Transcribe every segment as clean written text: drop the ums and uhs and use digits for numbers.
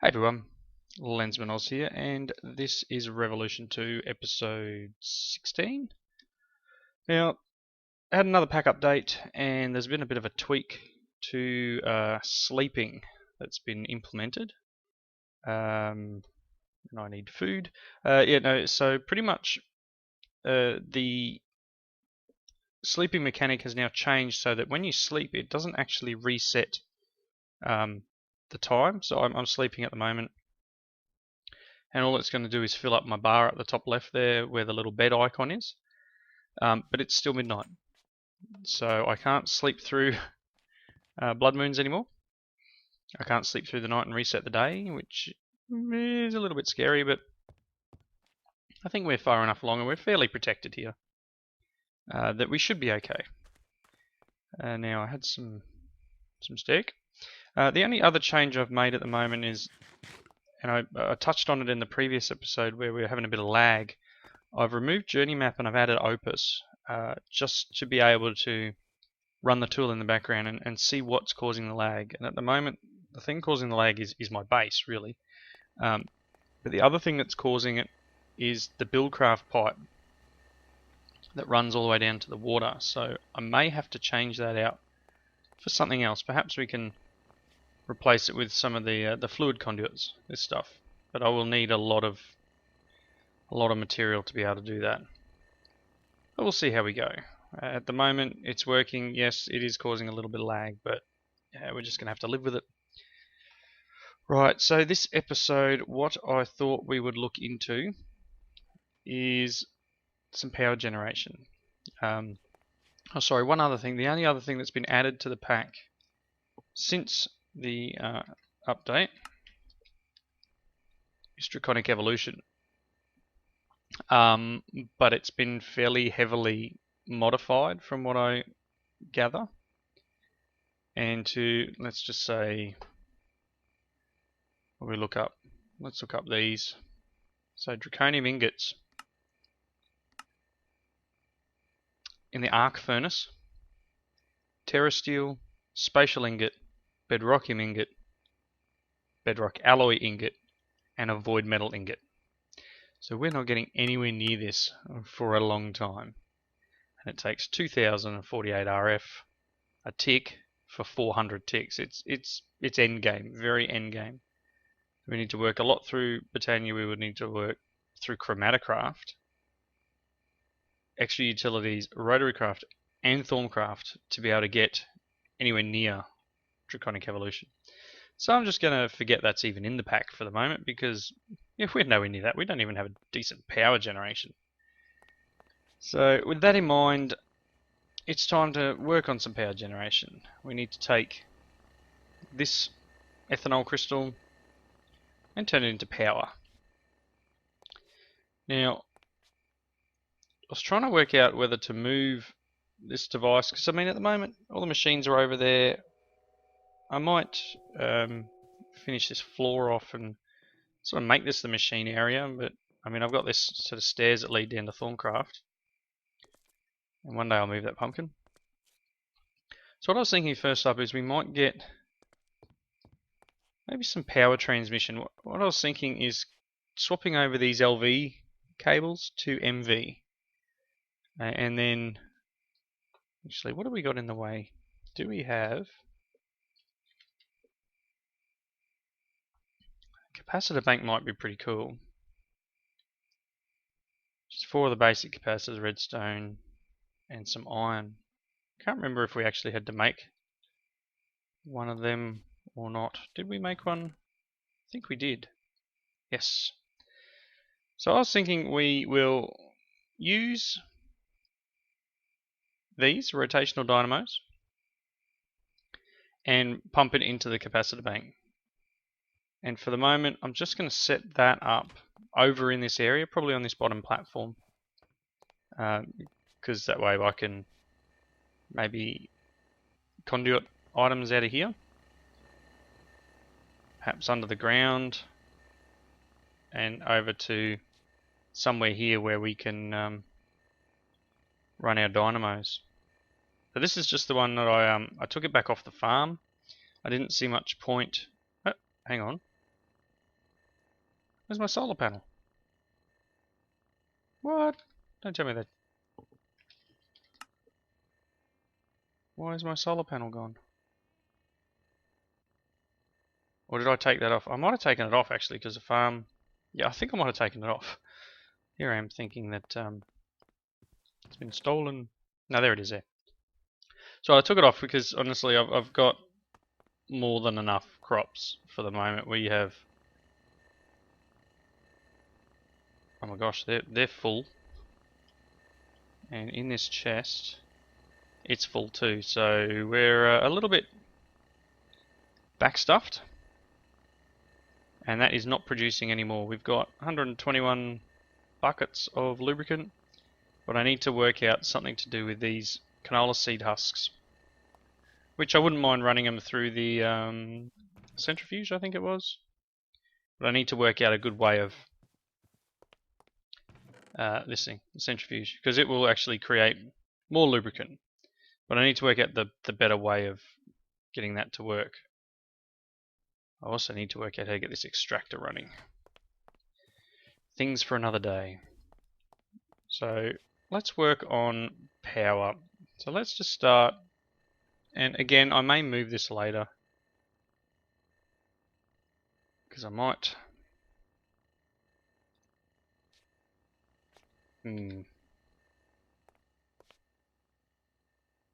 Hey everyone, Lensman Oz here, and this is Revolution 2 episode 16. Now, I had another pack update, and there's been a bit of a tweak to sleeping that's been implemented. And I need food. So pretty much the sleeping mechanic has now changed so that when you sleep, it doesn't actually reset the time. So I'm sleeping at the moment, and all it's going to do is fill up my bar at the top left there where the little bed icon is. But it's still midnight, so I can't sleep through blood moons anymore. I can't sleep through the night and reset the day, which is a little bit scary, but I think we're far enough along and we're fairly protected here that we should be okay. Now I had some steak. The only other change I've made at the moment is, and I touched on it in the previous episode where we were having a bit of lag, I've removed Journey Map and I've added Opus just to be able to run the tool in the background and see what's causing the lag. And at the moment, the thing causing the lag is my base, really. But the other thing that's causing it is the Buildcraft pipe that runs all the way down to the water. So I may have to change that out for something else. Perhaps we can replace it with some of the fluid conduits, this stuff. But I will need a lot of material to be able to do that. But we'll see how we go. At the moment, it's working. Yes, it is causing a little bit of lag, but we're just going to have to live with it. Right, so this episode, what I thought we would look into is some power generation. One other thing. The only other thing that's been added to the pack since the update is Draconic Evolution. But it's been fairly heavily modified from what I gather. And let's just say, what we look up, let's look up these. So Draconium ingots in the arc furnace, Terrasteel, Spatial ingot, Bedrockium ingot, Bedrock alloy ingot, and a Void metal ingot. So we're not getting anywhere near this for a long time. And it takes 2048 RF a tick for 400 ticks. It's end game, very end game. We need to work a lot through Britannia. We would need to work through ChromatiCraft, extra utilities, RotaryCraft, and Thorncraft to be able to get anywhere near Draconic Evolution. So I'm just going to forget that's even in the pack for the moment, because if we're nowhere near that, we don't even have a decent power generation. So with that in mind, it's time to work on some power generation. We need to take this ethanol crystal and turn it into power. Now, I was trying to work out whether to move this device, because I mean at the moment all the machines are over there. I might finish this floor off and sort of make this the machine area, but I mean I've got this set of stairs that lead down to Thorncraft, and one day I'll move that pumpkin. So what I was thinking first up is we might get maybe some power transmission. What I was thinking is swapping over these LV cables to MV, and then actually, what have we got in the way? Do we have Capacitor Bank? Might be pretty cool. Just 4 of the basic capacitors, Redstone, and some iron. Can't remember if we actually had to make one of them or not. Did we make one? I think we did. Yes. So I was thinking we will use these rotational dynamos and pump it into the capacitor bank. And for the moment, I'm just going to set that up over in this area, probably on this bottom platform, because that way I can maybe conduit items out of here, perhaps under the ground, and over to somewhere here where we can run our dynamos. So this is just the one that I took it back off the farm. I didn't see much point. Oh, hang on. Where's my solar panel? What? Don't tell me that. Why is my solar panel gone? Or did I take that off? I might have taken it off actually, because the farm... Yeah, I think I might have taken it off. Here I am thinking that it's been stolen. No, there it is there. So I took it off because honestly I've got more than enough crops for the moment. We have... Oh my gosh, they're full. And in this chest, it's full too. So we're a little bit backstuffed. And that is not producing anymore. We've got 121 buckets of lubricant. But I need to work out something to do with these canola seed husks. Which I wouldn't mind running them through the centrifuge, I think it was. But I need to work out a good way of this thing, the centrifuge, because it will actually create more lubricant. But I need to work out the better way of getting that to work. I also need to work out how to get this extractor running. Things for another day. So let's work on power. So let's just start, and again I may move this later because I might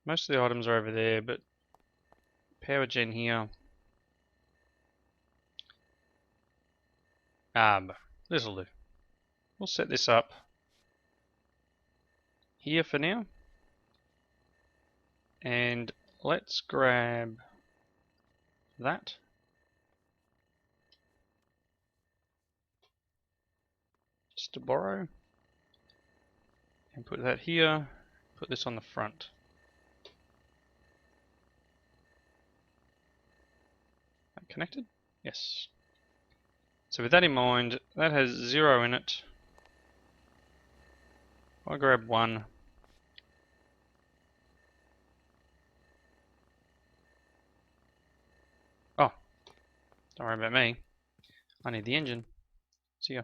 most of the items are over there, but power gen here. This'll do. We'll set this up here for now. And let's grab that. Just to borrow. And put that here. Put this on the front. Connected? Yes. So with that in mind, that has 0 in it. I'll grab 1. Oh, don't worry about me. I need the engine. See ya.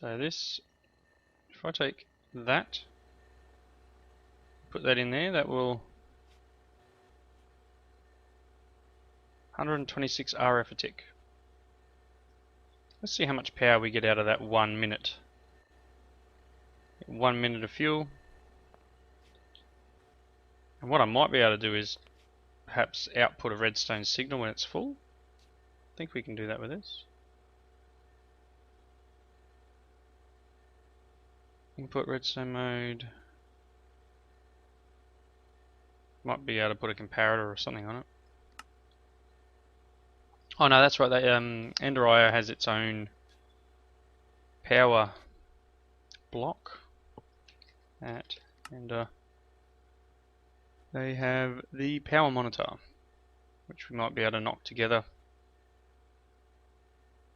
So this, if I take that, put that in there, that will 126 RF a tick. Let's see how much power we get out of that 1 minute. 1 minute of fuel. And what I might be able to do is perhaps output a redstone signal when it's full. I think we can do that with this. Input redstone mode. Might be able to put a comparator or something on it. Oh no, that's right. Ender IO has its own power block. And they have the power monitor, which we might be able to knock together.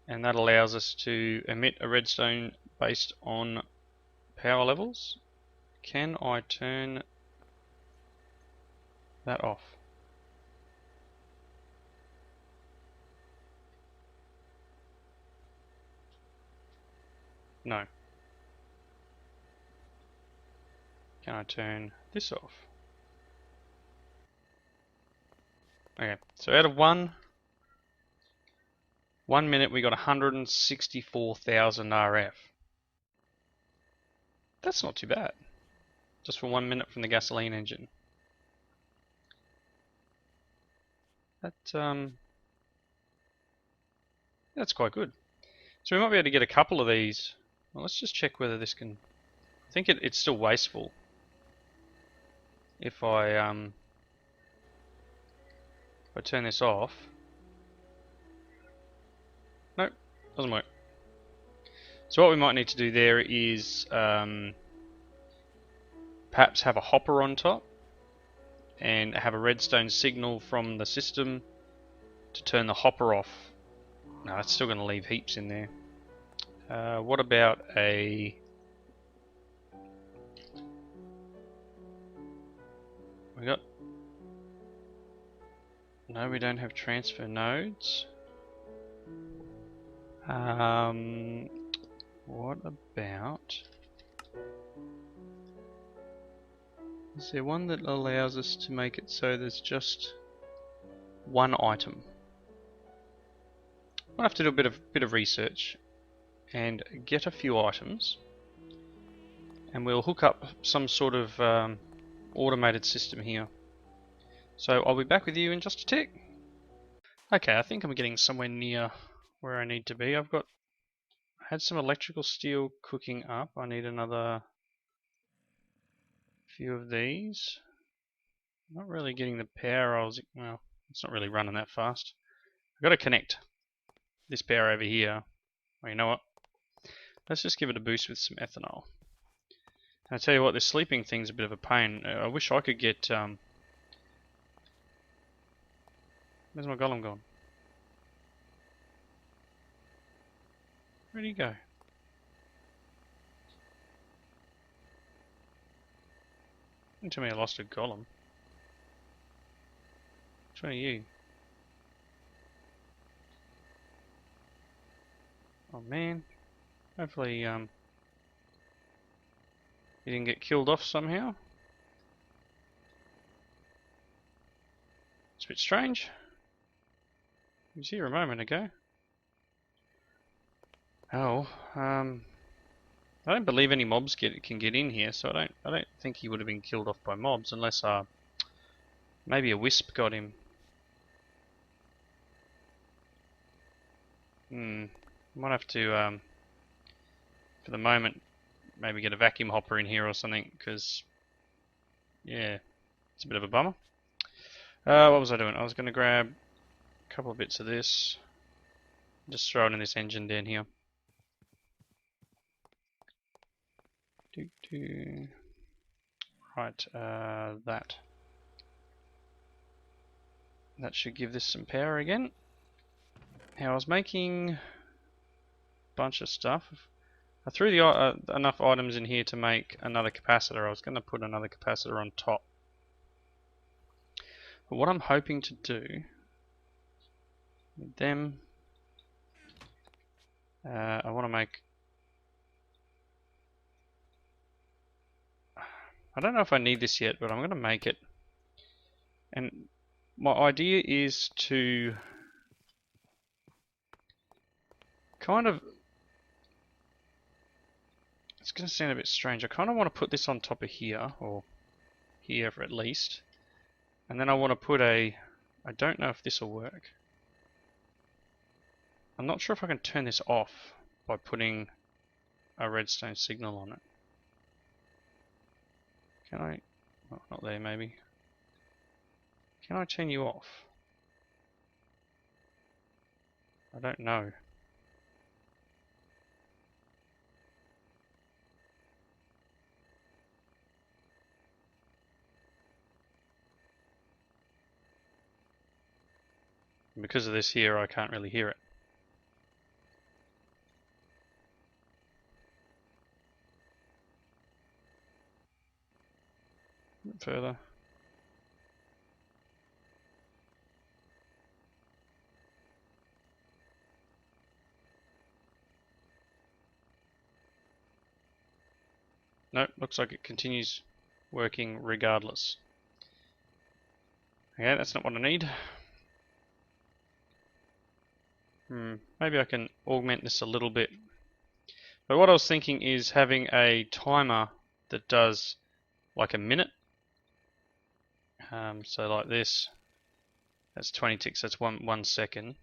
And that allows us to emit a redstone based on power levels. Can I turn that off? No. Can I turn this off? Okay, so out of 1 minute we got 164,000 RF. That's not too bad. Just for 1 minute from the gasoline engine. That's quite good. So we might be able to get a couple of these. Well, let's just check whether this can... I think it's still wasteful. If I turn this off. Nope, doesn't work. So what we might need to do there is perhaps have a hopper on top and have a redstone signal from the system to turn the hopper off. No, it's still going to leave heaps in there. What about a... We got No, we don't have transfer nodes. What about... Is there one that allows us to make it so there's just one item? I'll have to do a bit of research and get a few items, and we'll hook up some sort of automated system here. So I'll be back with you in just a tick. Okay, I think I'm getting somewhere near where I need to be. I had some electrical steel cooking up. I need another few of these. Not really getting the power. Well, it's not really running that fast. I've got to connect this power over here. Well, you know what? Let's just give it a boost with some ethanol. And I tell you what, this sleeping thing's a bit of a pain. I wish I could get... Where's my golem gone? Where'd he go? Don't tell me I lost a golem. Which one are you? Oh man. Hopefully he didn't get killed off somehow. It's a bit strange. He was here a moment ago. Oh, I don't believe any mobs can get in here, so I don't think he would have been killed off by mobs unless maybe a wisp got him. Might have to for the moment maybe get a vacuum hopper in here or something, because yeah, it's a bit of a bummer. What was I doing? I was going to grab a couple of bits of this, just throw it in this engine down here. Right, that should give this some power again. Now I was making a bunch of stuff. I threw enough items in here to make another capacitor. I was going to put another capacitor on top. But what I'm hoping to do with them, I want to make... I don't know if I need this yet, but I'm going to make it. And my idea is to kind of... It's going to sound a bit strange. I kind of want to put this on top of here, or here at least. And then I want to put a... I don't know if this will work. I'm not sure if I can turn this off by putting a redstone signal on it. Can I? Oh, not there, maybe. Can I turn you off? I don't know. And because of this here, I can't really hear it. A bit further. Nope, looks like it continues working regardless. Okay, that's not what I need. Maybe I can augment this a little bit. But what I was thinking is having a timer that does like a minute. So like this. That's 20 ticks, that's one second.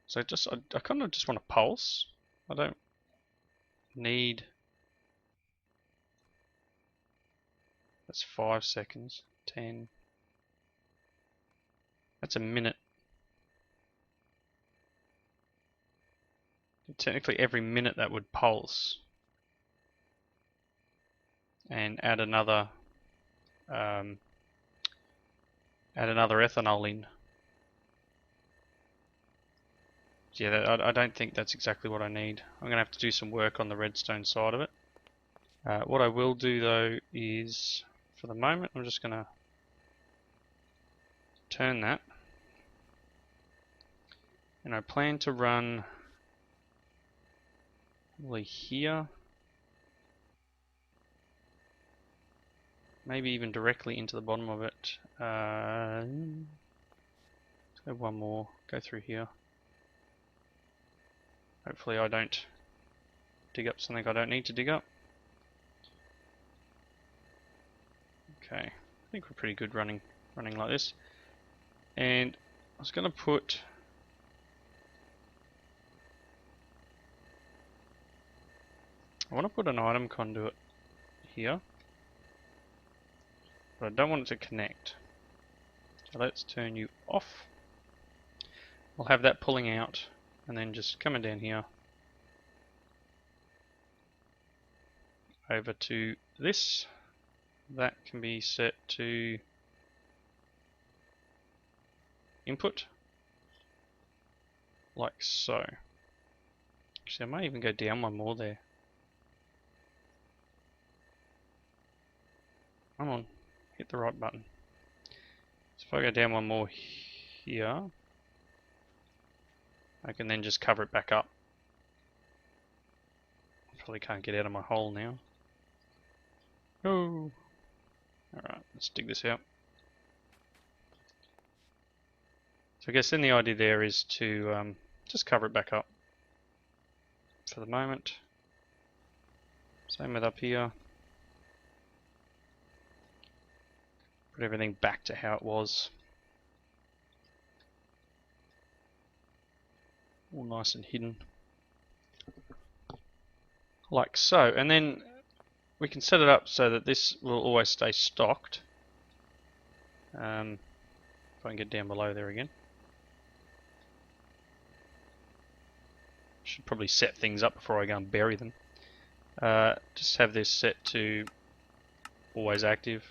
So I kind of just want to pulse. I don't need... That's 5 seconds, 10. That's a minute. Technically every minute that would pulse. And add another ethanol in. Yeah, I don't think that's exactly what I need. I'm going to have to do some work on the redstone side of it. What I will do though is, for the moment, I'm just going to turn that. And I plan to run probably here. Maybe even directly into the bottom of it. Let's go one more. Go through here. Hopefully I don't dig up something I don't need to dig up. Okay, I think we're pretty good running like this. And I was going to put an item conduit here, but I don't want it to connect. So let's turn you off. We'll have that pulling out and then just coming down here over to this. That can be set to input like so. Actually, I might even go down one more there. Come on, hit the right button. So if I go down one more here, I can then just cover it back up. Probably can't get out of my hole now. Oh! Alright, let's dig this out. So I guess then the idea there is to just cover it back up for the moment. Same with up here. Put everything back to how it was. All nice and hidden. Like so. And then we can set it up so that this will always stay stocked. If I can get down below there again. Should probably set things up before I go and bury them. Just have this set to always active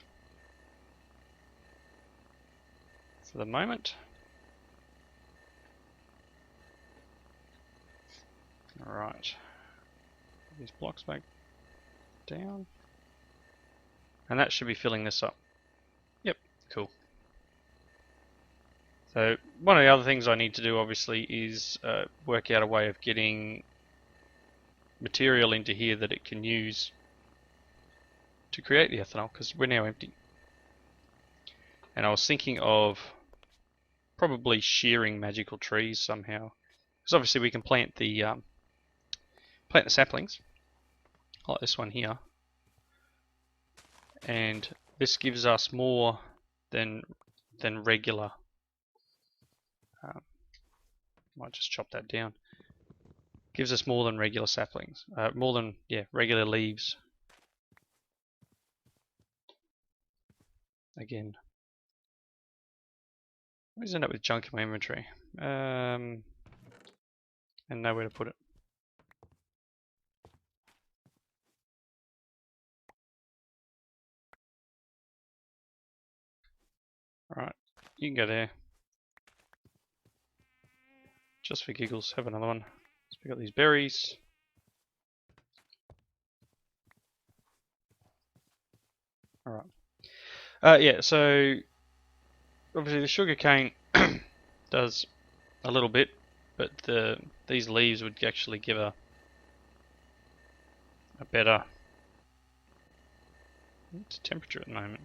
for the moment. Alright. These blocks back down. And that should be filling this up. Yep, cool. So one of the other things I need to do obviously is work out a way of getting material into here that it can use to create the ethanol, because we're now empty. And I was thinking of probably shearing magical trees somehow, because obviously we can plant the saplings like this one here, and this gives us more than regular. Might just chop that down. Gives us more than regular saplings, more than regular leaves. Again, I always end up with junk in my inventory, and nowhere to put it. Alright, you can go there. Just for giggles, have another one. So we got these berries. Alright. Yeah, so obviously the sugarcane does a little bit, but these leaves would actually give a better temperature at the moment.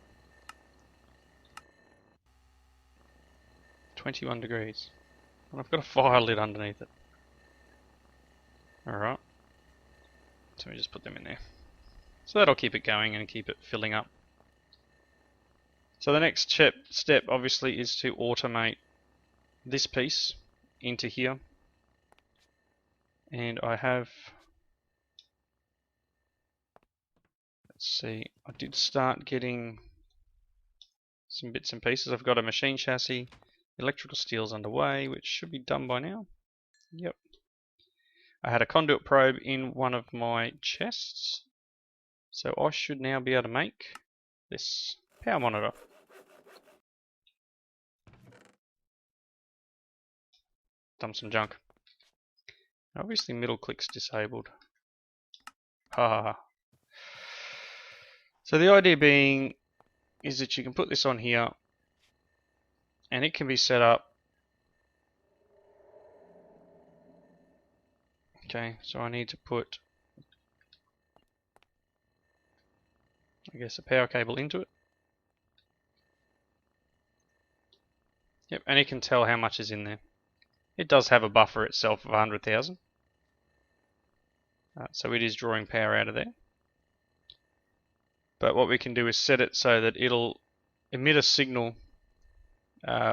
21 degrees. And I've got a fire lit underneath it. Alright. So we just put them in there. So that'll keep it going and keep it filling up. So the next step obviously is to automate this piece into here. And I have, let's see, I did start getting some bits and pieces. I've got a machine chassis, electrical steel's underway, which should be done by now. Yep. I had a conduit probe in one of my chests, so I should now be able to make this power monitor. Dump some junk. Obviously middle click's disabled. Ah. So the idea being is that you can put this on here and it can be set up. Okay, so I need to put, I guess, a power cable into it. Yep, and it can tell how much is in there. It does have a buffer itself of 100,000. So it is drawing power out of there. But what we can do is set it so that it'll emit a signal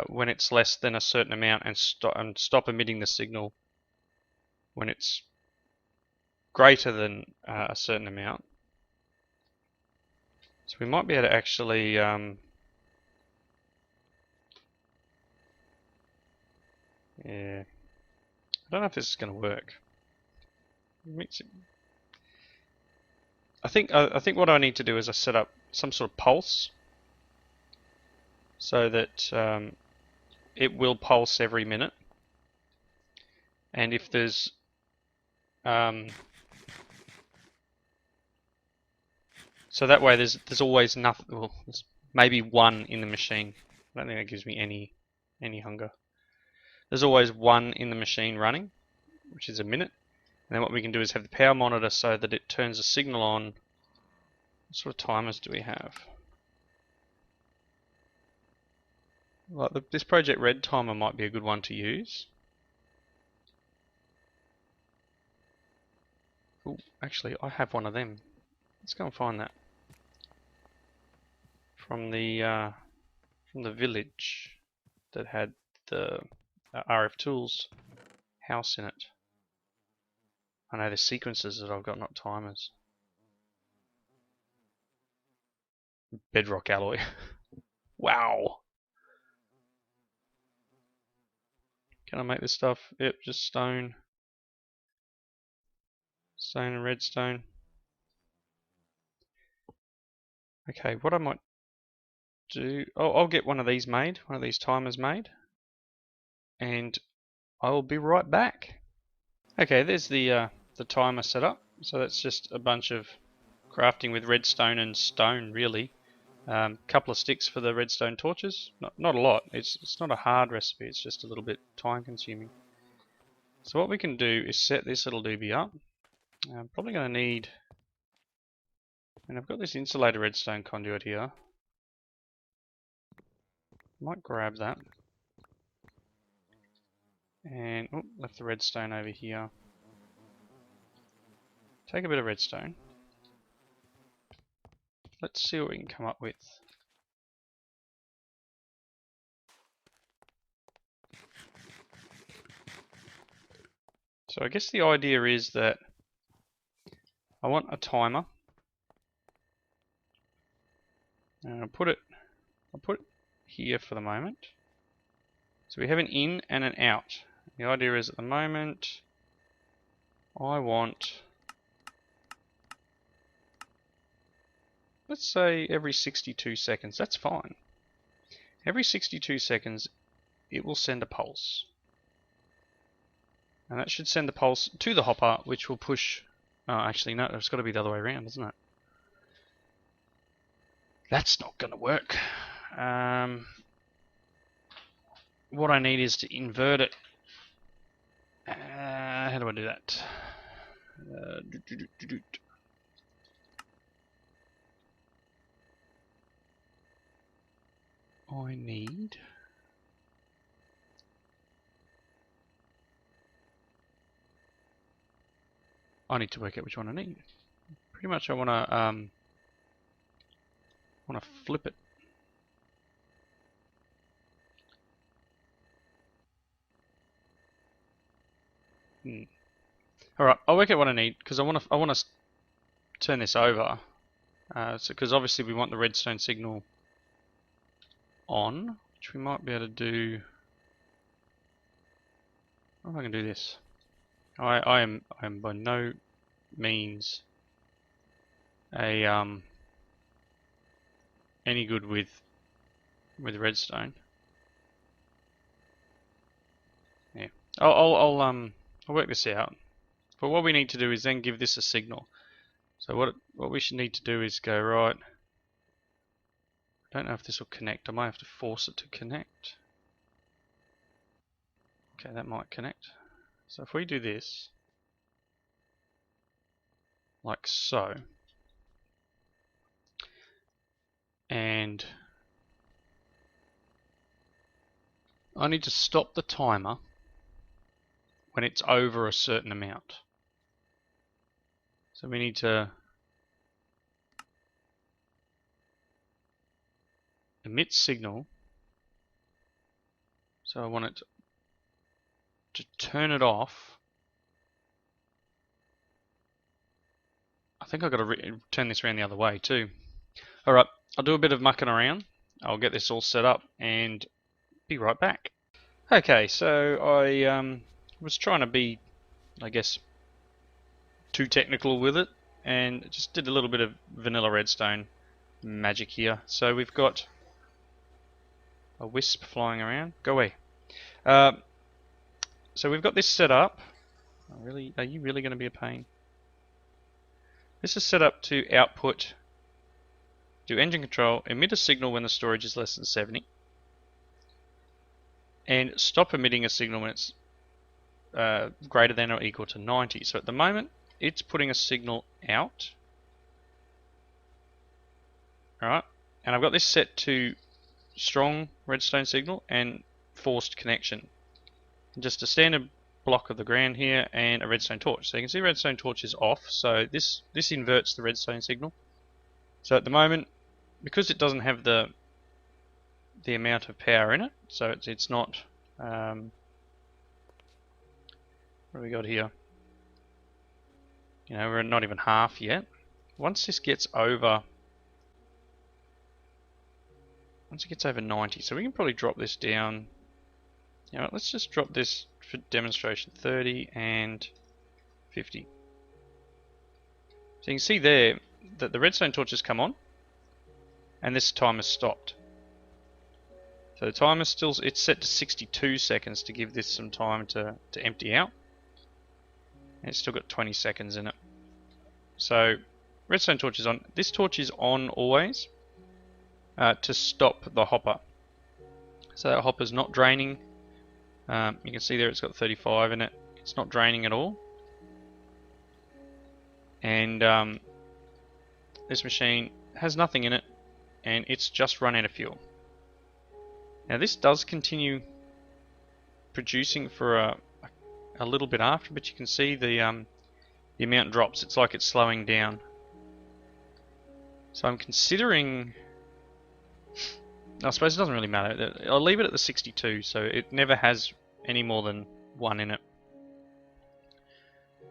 when it's less than a certain amount, and stop emitting the signal when it's greater than a certain amount. So we might be able to actually yeah, I don't know if this is going to work. I think what I need to do is I set up some sort of pulse so that it will pulse every minute, and if there's so that way there's always nothing. Well, there's maybe one in the machine. I don't think that gives me any hunger. There's always one in the machine running, which is a minute. And then what we can do is have the power monitor so that it turns a signal on. What sort of timers do we have? Like this Project Red timer might be a good one to use. Ooh, actually, I have one of them. Let's go and find that from the village that had the RF Tools house in it. I know there's sequences that I've got, not timers. Bedrock alloy. Wow. Can I make this stuff? Yep, just stone. Stone and redstone. Okay, what I might do... Oh, I'll get one of these made. One of these timers made. And I will be right back. Okay, there's the timer set up. So that's just a bunch of crafting with redstone and stone, really. Couple of sticks for the redstone torches. Not a lot. It's not a hard recipe. It's just a little bit time consuming. So what we can do is set this little doobie up. I'm probably going to need... And I've got this insulator redstone conduit here. Might grab that. And left the redstone over here. Take a bit of redstone. Let's see what we can come up with. So I guess the idea is that I want a timer. And I'll put it here for the moment. So we have an in and an out. The idea is at the moment I want, let's say every 62 seconds. That's fine. Every 62 seconds it will send a pulse. And that should send the pulse to the hopper, which will push... Oh, actually no, it's got to be the other way around, isn't it? That's not going to work. What I need is to invert it. How do I do that? I need... I need to work out which one I need. Pretty much I want to flip it. All right, I'll work out what I need because I want to turn this over. Because obviously we want the redstone signal on, which we might be able to do. I don't know if I can do this. I am by no means a any good with redstone. Yeah, I'll work this out. But what we need to do is then give this a signal. So what we should need to do is go right. I don't know if this will connect. I might have to force it to connect. Okay, that might connect. So if we do this, like so, and I need to stop the timer when it's over a certain amount. So we need to emit signal. So I want it to turn it off. I think I've got to turn this around the other way too. Alright, I'll do a bit of mucking around. I'll get this all set up and be right back. Okay, so I was trying to be, I guess, too technical with it, and just did a little bit of vanilla redstone magic here. So we've got a wisp flying around. Go away. So we've got this set up. Really, are you really going to be a pain? This is set up to output, do engine control, emit a signal when the storage is less than 70, and stop emitting a signal when it's greater than or equal to 90. So at the moment, it's putting a signal out. Alright, and I've got this set to strong redstone signal and forced connection. Just a standard block of the ground here and a redstone torch. So you can see redstone torch is off, so this inverts the redstone signal. So at the moment, because it doesn't have the amount of power in it, so it's not what do we got here? You know, we're not even half yet. Once this gets over 90, so we can probably drop this down. You know, let's just drop this for demonstration 30 and 50. So you can see there that the redstone torches come on and this timer stopped. So the timer still, it's set to 62 seconds to give this some time to empty out. And it's still got 20 seconds in it. So redstone torch is on. This torch is on always to stop the hopper. So that hopper's not draining. You can see there it's got 35 in it. It's not draining at all. And this machine has nothing in it, and it's just run out of fuel. Now this does continue producing for a little bit after, but you can see the amount drops. It's like it's slowing down. So I'm considering, I suppose it doesn't really matter. I'll leave it at the 62, so it never has any more than one in it.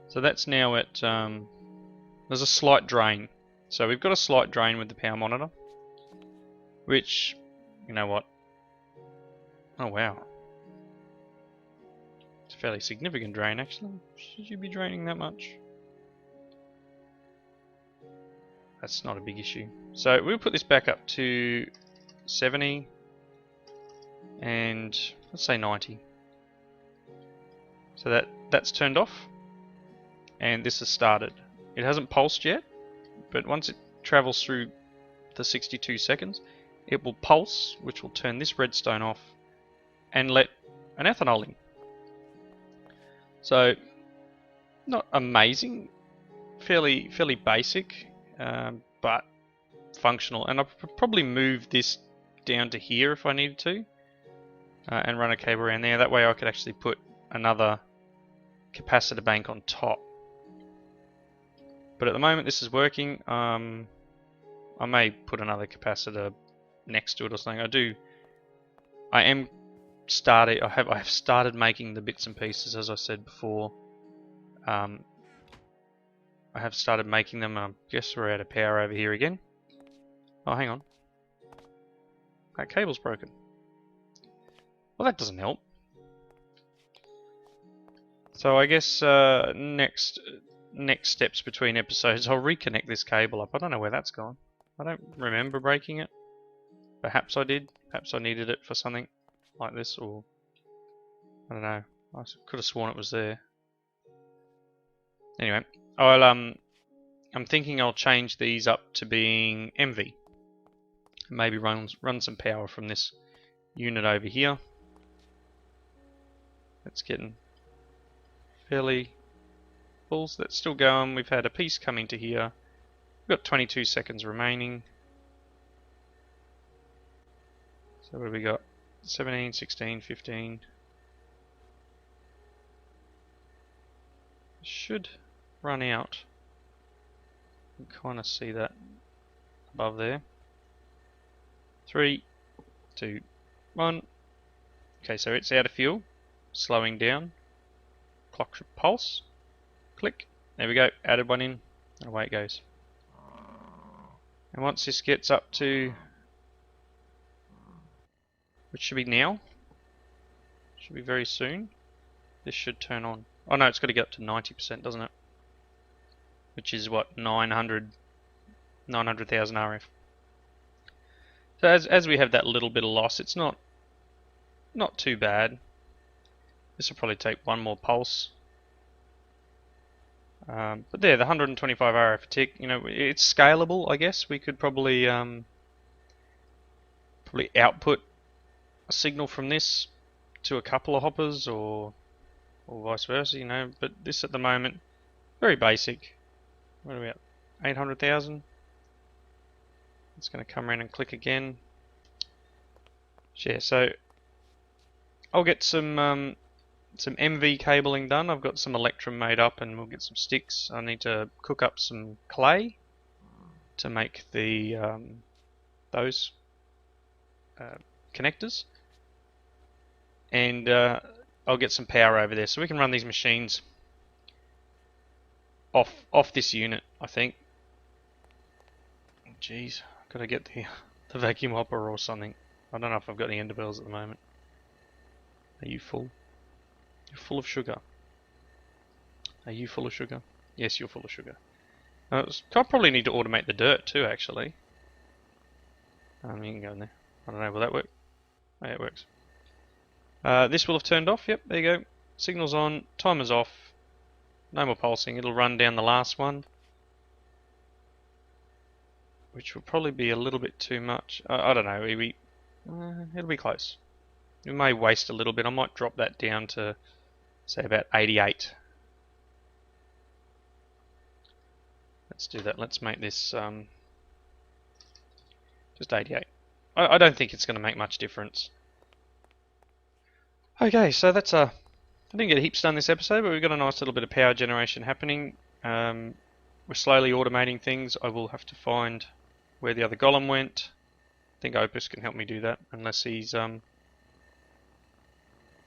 So that's now at, there's a slight drain. So we've got a slight drain with the power monitor, which, you know what? Oh wow. It's a fairly significant drain actually. Should you be draining that much? That's not a big issue. So we'll put this back up to 70 and let's say 90. So that's turned off and this has started. It hasn't pulsed yet, but once it travels through the 62 seconds, it will pulse, which will turn this redstone off and let an ethanol in. So not amazing, fairly basic, but functional. And I'll probably move this down to here if I needed to, and run a cable around there. That way I could actually put another capacitor bank on top. But at the moment this is working. I may put another capacitor next to it or something. I have started making the bits and pieces, as I said before. I have started making them. I guess we're out of power over here again. Oh, hang on. That cable's broken. Well, that doesn't help. So I guess next steps between episodes, I'll reconnect this cable up. I don't know where that's gone. I don't remember breaking it. Perhaps I did. Perhaps I needed it for something like this, or I don't know. I could have sworn it was there. Anyway, I'm thinking I'll change these up to being MV. Maybe run some power from this unit over here. That's getting fairly full. So that's still going. We've had a piece come into here. We've got 22 seconds remaining. So what have we got? 17, 16, 15. Should run out. You can kind of see that above there. 3, 2, 1. Okay, so it's out of fuel. Slowing down. Clock should pulse. Click. There we go. Added one in. And away it goes. And once this gets up to, which should be now, should be very soon, this should turn on. Oh no, it's got to get up to 90%, doesn't it? Which is what, 900,000 RF. So as we have that little bit of loss, it's not too bad. This will probably take one more pulse. But there, the 125 RF a tick, you know, it's scalable, I guess. We could probably output a signal from this to a couple of hoppers, or vice versa, you know. But this at the moment, very basic. What are we at? 800,000. It's going to come around and click again. Yeah, so I'll get some MV cabling done. I've got some electrum made up, and we'll get some sticks. I need to cook up some clay to make the those connectors, and I'll get some power over there so we can run these machines off this unit, I think. Jeez, gotta get the vacuum hopper or something. I don't know if I've got any ender bells at the moment. Are you full? You're full of sugar. Are you full of sugar? Yes, you're full of sugar. I probably need to automate the dirt too, actually. You can go in there. I don't know, will that work? Oh, yeah, it works. This will have turned off. Yep, there you go. Signal's on, timer's off. No more pulsing. It'll run down the last one, which will probably be a little bit too much. I don't know. It'll be close. We may waste a little bit. I might drop that down to, say, about 88. Let's do that. Let's make this just 88. I don't think it's going to make much difference. Okay, so that's I didn't get heaps done this episode, but we've got a nice little bit of power generation happening. We're slowly automating things. I will have to find where the other golem went. I think Opus can help me do that, unless he's I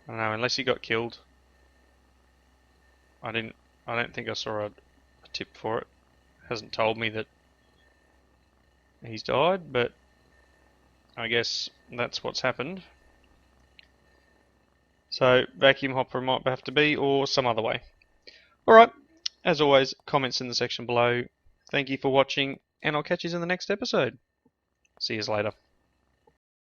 don't know, unless he got killed. I don't think I saw a tip for it. It hasn't told me that he's died, but I guess that's what's happened. So vacuum hopper might have to be, or some other way. Alright, as always, comments in the section below. Thank you for watching, and I'll catch you in the next episode. See you later.